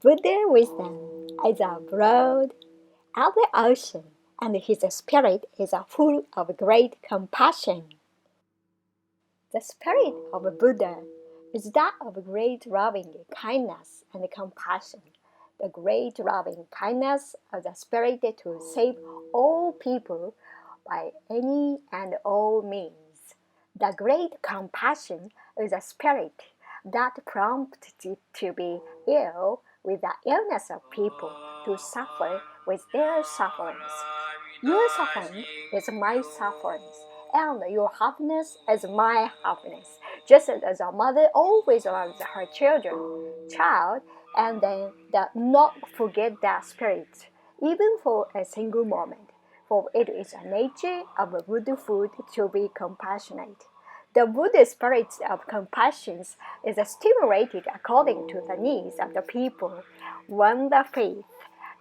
Buddha wisdom is a broad as the ocean, and his spirit is full of great compassion. The spirit of a Buddha is that of great loving kindness and compassion. The great loving kindness of the spirit to save all people by any and all means. The great compassion is a spirit that prompts it to be ill with the illness of people, to suffer with their sufferings. Your suffering is my sufferings, and your happiness is my happiness. Just as a mother always loves her child, and then does not forget that spirit, even for a single moment. For it is a nature of a Buddhahood to be compassionate. The Buddhist spirit of compassion is stimulated according to the needs of the people. When the faith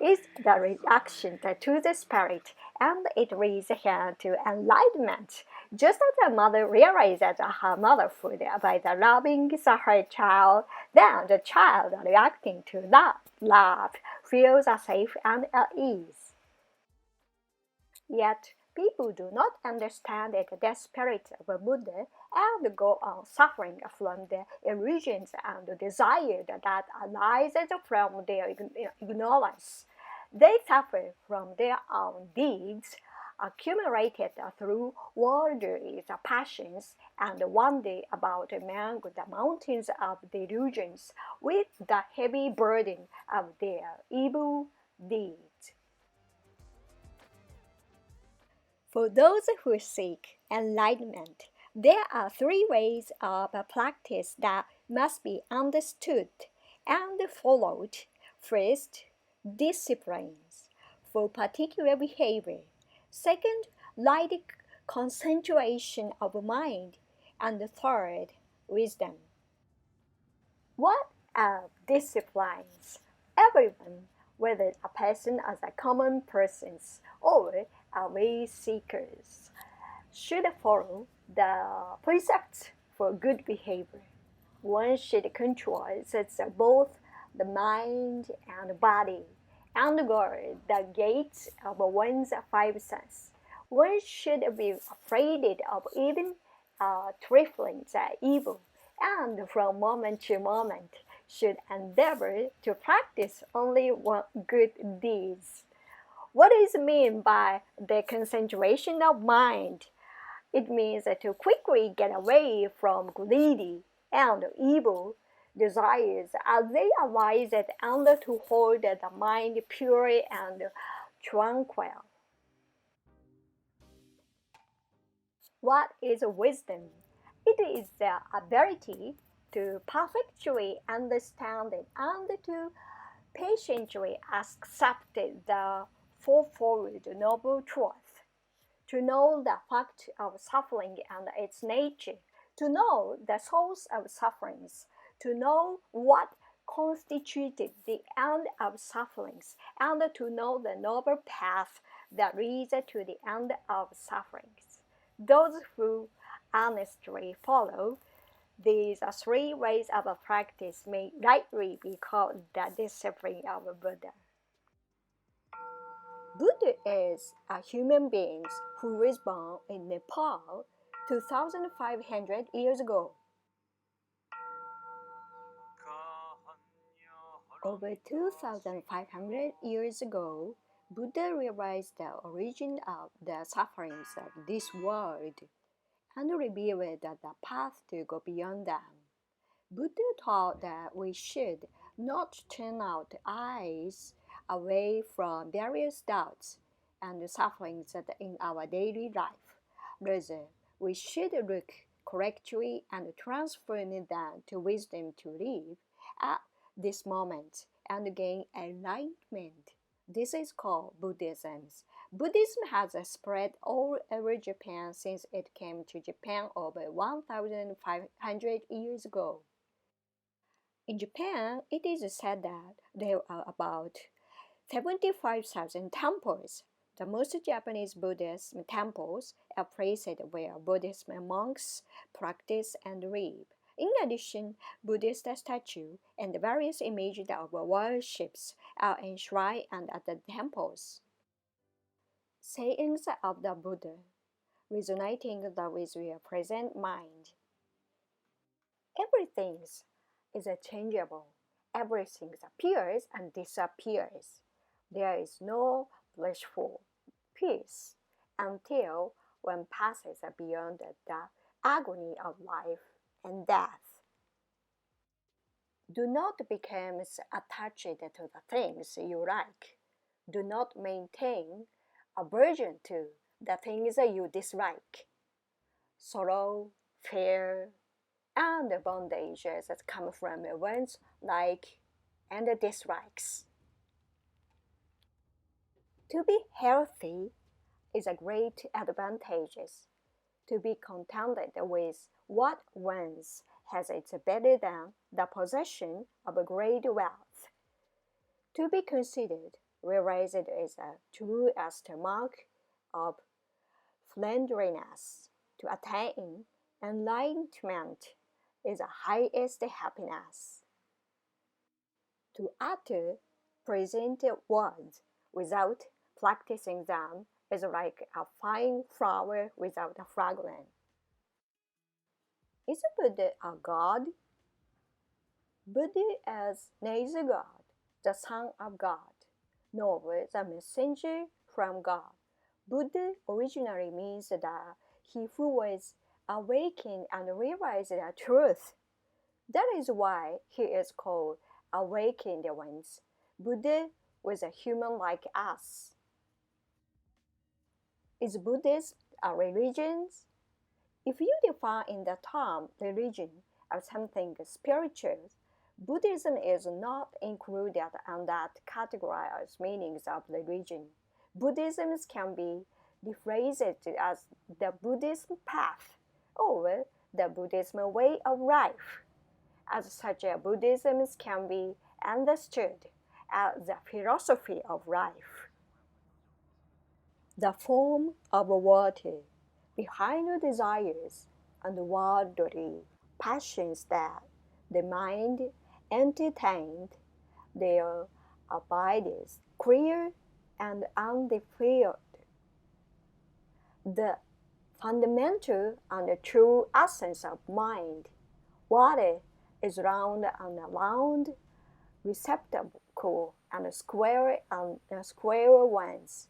is the reaction to the spirit, and it leads him to enlightenment. Just as a mother realizes her motherhood by the loving her child, then the child reacting to that love feels safe and at ease. Yet people do not understand it, the spirit of a Buddha, and go on suffering from the illusions and desires that arise from their ignorance. They suffer from their own deeds, accumulated through worldly passions, and wander about among the mountains of delusions with the heavy burden of their evil deeds. For those who seek enlightenment, there are three ways of practice that must be understood and followed. First, disciplines for particular behavior. Second, light concentration of mind. And third, wisdom. What are disciplines? Everyone, whether a person as a common persons or a way seekers, should follow the precepts for good behavior. One should control both the mind and body, and guard the gates of one's five senses. One should be afraid of even trifling evil, and from moment to moment should endeavor to practice only one good deeds. What is meant by the concentration of mind? It means to quickly get away from greedy and evil desires as they arise and to hold the mind pure and tranquil. What is wisdom? It is the ability to perfectly understand and to patiently accept the fourfold noble truth, to know the fact of suffering and its nature, to know the source of sufferings, to know what constituted the end of sufferings, and to know the noble path that leads to the end of sufferings. Those who honestly follow these three ways of practice may rightly be called the discipline of Buddha. Buddha is a human being who was born in Nepal 2,500 years ago. Over 2,500 years ago, Buddha realized the origin of the sufferings of this world and revealed the path to go beyond them. Buddha taught that we should not turn our eyes away from various doubts and sufferings in our daily life. Rather, we should look correctly and transform them to wisdom to live at this moment and gain enlightenment. This is called Buddhism. Buddhism has spread all over Japan since it came to Japan over 1,500 years ago. In Japan, it is said that there are about 75,000 temples. The most Japanese Buddhist temples are places where Buddhist monks practice and live. In addition, Buddhist statues and various images of worships are enshrined at the temples. Sayings of the Buddha, resonating with your present mind. Everything is changeable. Everything appears and disappears. There is no blissful peace until one passes beyond the agony of life and death. Do not become attached to the things you like. Do not maintain aversion to the things you dislike. Sorrow, fear, and the bondages that come from one's like and dislikes. To be healthy is a great advantage. To be contented with what one has is better than the possession of a great wealth. To be considered, whereas it is a truest mark of friendliness. To attain enlightenment is the highest happiness. To utter present words without practicing them is like a fine flower without a fragrance. Is Buddha a god? Buddha is neither God, the Son of God, nor the messenger from God. Buddha originally means that he who was awakened and realized the truth. That is why he is called awakened ones. Buddha was a human like us. Is Buddhism a religion? If you define the term religion as something spiritual, Buddhism is not included in that category as meanings of religion. Buddhism can be rephrased as the Buddhist path or the Buddhism way of life. As such, Buddhism can be understood as the philosophy of life. The form of water behind the desires and worldly passions that the mind entertained, there abides clear and undefiled. The fundamental and true essence of mind, water, is round and round, receptacle and square ones.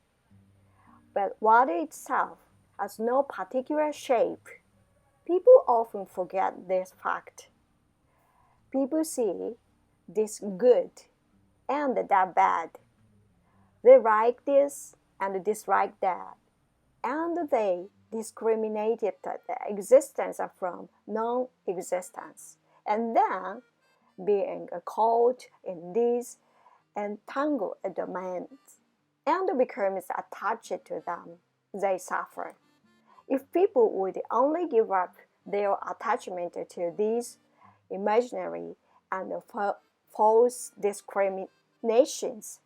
But water itself has no particular shape. People often forget this fact. People see this good and that bad. They like this and dislike that. And they discriminated the existence from non-existence. And then, being caught in these entangled domains and becomes attached to them, they suffer. If people would only give up their attachment to these imaginary and false discriminations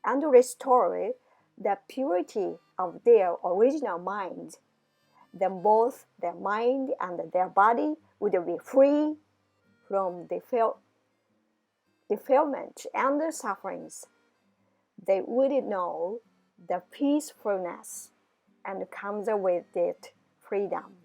and restore the purity of their original mind, then both their mind and their body would be free from defilement and sufferings. They would know the peacefulness and comes with it freedom.